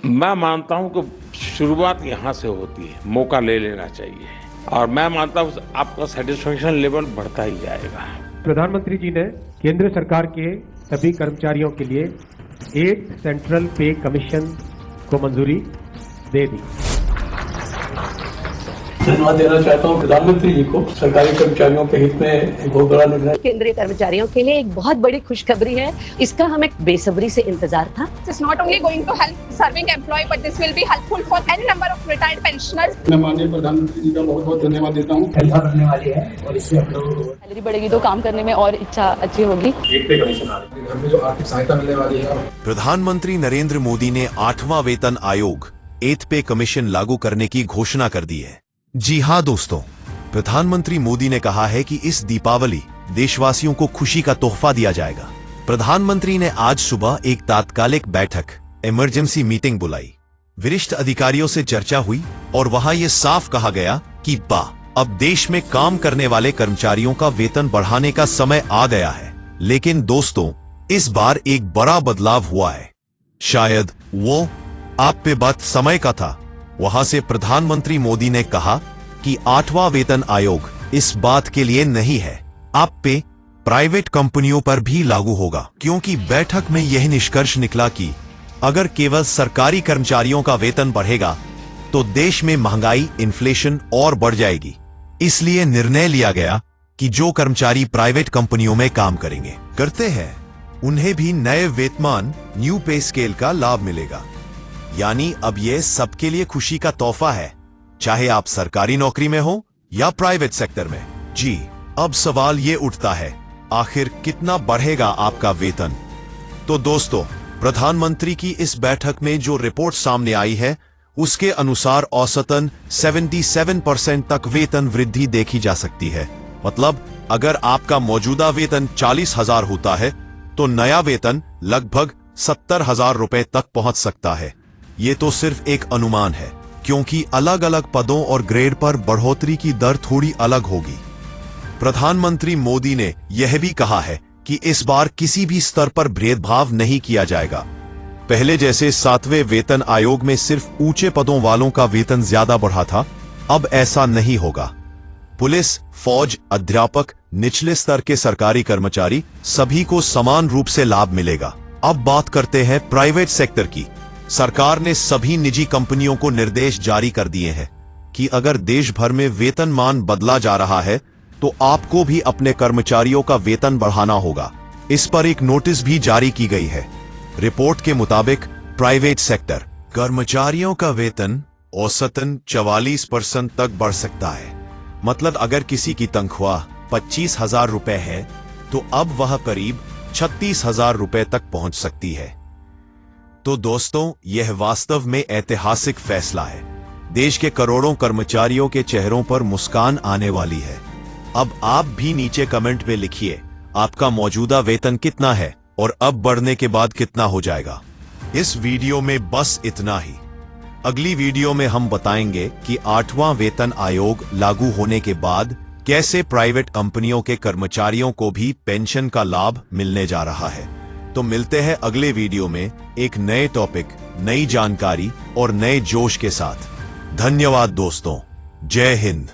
मैं मानता हूं कि शुरुआत यहां से होती है, मौका ले लेना चाहिए और मैं मानता हूं आपका सेटिस्फेक्शन लेवल बढ़ता ही जाएगा। प्रधानमंत्री जी ने केंद्र सरकार के सभी कर्मचारियों के लिए 8 सेंट्रल पे कमीशन को मंजूरी दे दी। धन्यवाद देना चाहता हूं प्रधानमंत्री जी को। सरकारी कर्मचारियों के हित में एक बहुत बड़ा निर्णय। केंद्रीय कर्मचारियों के लिए एक बहुत बड़ी खुशखबरी है, इसका हमें बेसब्री से इंतजार था। This is not only going to help serving employee, but this will be helpful for any number of retired pensioners. मैं माननीय प्रधानमंत्री जी का बहुत बहुत धन्यवाद देता हूँ। हेल्थ बनने वाली है और इससे हम लोग सैलरी बढ़ेगी तो काम करने में और इच्छा अच्छी होगी। एक पे कमीशन आ रही है, घर में जो आर्थिक सहायता मिलने वाली है। प्रधानमंत्री नरेंद्र मोदी ने 8वां वेतन आयोग 8 पे कमीशन लागू करने की घोषणा कर दी है। जी हाँ दोस्तों, प्रधानमंत्री मोदी ने कहा है कि इस दीपावली देशवासियों को खुशी का तोहफा दिया जाएगा। प्रधानमंत्री ने आज सुबह एक तात्कालिक बैठक इमरजेंसी मीटिंग बुलाई। वरिष्ठ अधिकारियों से चर्चा हुई और वहां ये साफ कहा गया कि अब देश में काम करने वाले कर्मचारियों का वेतन बढ़ाने का समय आ गया है। लेकिन दोस्तों, इस बार एक बड़ा बदलाव हुआ है। शायद वो आप पे बात समय का था। वहां से प्रधानमंत्री मोदी ने कहा कि 8वां वेतन आयोग इस बात के लिए नहीं है, आप पे प्राइवेट कंपनियों पर भी लागू होगा, क्योंकि बैठक में यह निष्कर्ष निकला कि अगर केवल सरकारी कर्मचारियों का वेतन बढ़ेगा तो देश में महंगाई, इन्फ्लेशन और बढ़ जाएगी। इसलिए निर्णय लिया गया कि जो कर्मचारी प्राइवेट कंपनियों में काम करते हैं उन्हें भी नए वेतनमान न्यू पे स्केल का लाभ मिलेगा। यानी अब यह सबके लिए खुशी का तोहफा है, चाहे आप सरकारी नौकरी में हो या प्राइवेट सेक्टर में। जी, अब सवाल ये उठता है, आखिर कितना बढ़ेगा आपका वेतन? तो दोस्तों, प्रधानमंत्री की इस बैठक में जो रिपोर्ट सामने आई है उसके अनुसार औसतन 77% तक वेतन वृद्धि देखी जा सकती है। मतलब अगर आपका मौजूदा वेतन 40,000 होता है तो नया वेतन लगभग 70,000 रुपए तक पहुंच सकता है। ये तो सिर्फ एक अनुमान है, क्योंकि अलग अलग पदों और ग्रेड पर बढ़ोतरी की दर थोड़ी अलग होगी। प्रधानमंत्री मोदी ने यह भी कहा है कि इस बार किसी भी स्तर पर भेदभाव नहीं किया जाएगा। पहले जैसे 7वें वेतन आयोग में सिर्फ ऊंचे पदों वालों का वेतन ज्यादा बढ़ा था, अब ऐसा नहीं होगा। पुलिस, फौज, अध्यापक, निचले स्तर के सरकारी कर्मचारी सभी को समान रूप से लाभ मिलेगा। अब बात करते हैं प्राइवेट सेक्टर की। सरकार ने सभी निजी कंपनियों को निर्देश जारी कर दिए हैं कि अगर देश भर में वेतनमान बदला जा रहा है तो आपको भी अपने कर्मचारियों का वेतन बढ़ाना होगा। इस पर एक नोटिस भी जारी की गई है। रिपोर्ट के मुताबिक प्राइवेट सेक्टर कर्मचारियों का वेतन औसतन 44% तक बढ़ सकता है। मतलब अगर किसी की तनख्वाह 25,000 रुपए है तो अब वह करीब 36,000 रुपए तक पहुंच सकती है। तो दोस्तों, यह वास्तव में ऐतिहासिक फैसला है। देश के करोड़ों कर्मचारियों के चेहरों पर मुस्कान आने वाली है। अब आप भी नीचे कमेंट में लिखिए आपका मौजूदा वेतन कितना है और अब बढ़ने के बाद कितना हो जाएगा। इस वीडियो में बस इतना ही। अगली वीडियो में हम बताएंगे कि 8वां वेतन आयोग लागू होने के बाद कैसे प्राइवेट कंपनियों के कर्मचारियों को भी पेंशन का लाभ मिलने जा रहा है। तो मिलते हैं अगले वीडियो में एक नए टॉपिक, नई जानकारी और नए जोश के साथ। धन्यवाद दोस्तों। जय हिंद।